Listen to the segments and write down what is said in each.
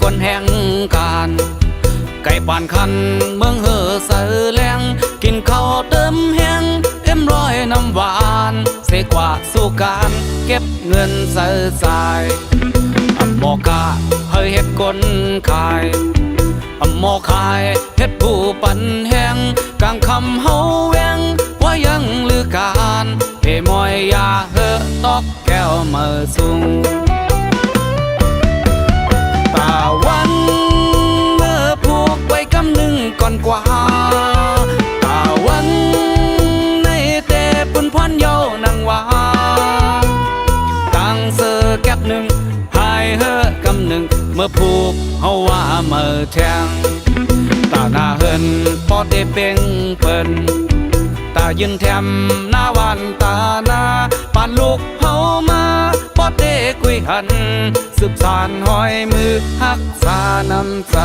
คนแห่งการไก่ปานคันเมืองเฮอเสือแรงกินข้าวเติมแห้งเอ็มร้อยน้ำหวานเสกว่าสู่การเก็บเงินเสือสายหมอกาเฮยเฮ็ดคนขายหมอขายเฮ็ดผู้ปันแห้งกลางคำเฮาแวงว่ายังลือการเฮมอยยาเฮอตอกแก้วมาสูงวันเมื่อผูกไว้กำหนึ่งก่อนกว่าตาวันในเตปุ่นพรเยาวนางว่าตั้งเสือแก็บหนึ่งหายเฮอกำหนึ่งเมื่อผูกเฮาว่าเมื่อแทงตาหน้าเฮินพอเตเป่งเปิ้นตายืนแถมหน้าวันตาหน้าปานลูกเฮามาพอเตกุยหันสืบสานห้อยมือหักษาน้ำใจ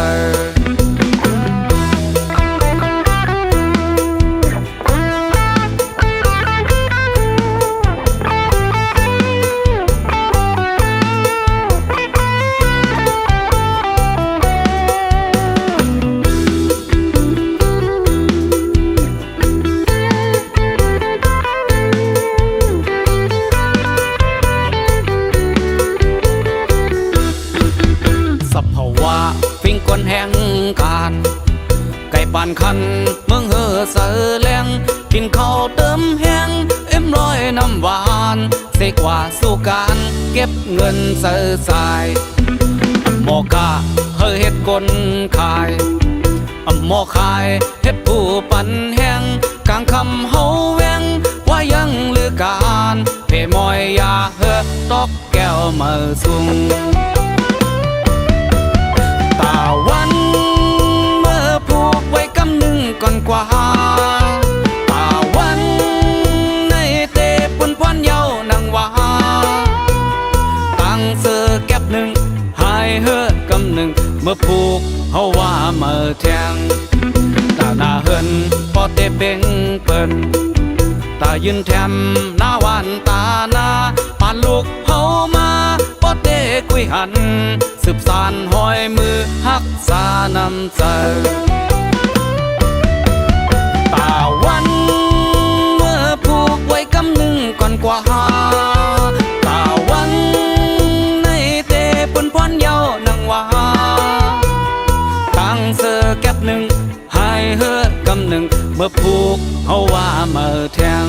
ฟิงคนแห่งการไก่ปานคันเมืองเฮอเสือแรงกินข้าวเติมแห้งเอ็มร้อยน้ำหวานเสกว่าสู่การเก็บเงินเสือสายหมอกาเฮยเฮ็ดคนขายหมอขายเฮ็ดผู้ปันแห้งกลางคำเฮาแวงว่ายังลือการเพมอยยาเฮอตอกแก้วมาสูงวันเมื่อผูกไว้กำหนึ่งก่อนกว่าตาวันในเตปุ่นพรเยาวนางว่าตั้งเสือแก็บหนึ่งหายเฮอกำหนึ่งเมื่อผูกเฮาว่าเมื่อแทงตาหน้าเฮินพอเตเป่งเปิ้นตายืนแถมหน้าวันตาหน้าปานลูกเฮามาพอเตกุยหันสืบสานห้อยมือหักษาน้ำใจตาวันเมื่อผูกไว้กำหนึ่งก่อนกว่าตาวันในเตปุ่นพรเยาวนางว่าตั้งเสือแก็บหนึ่งหายเฮอกำหนึ่งเมื่อผูกเฮาว่าเมื่อแทง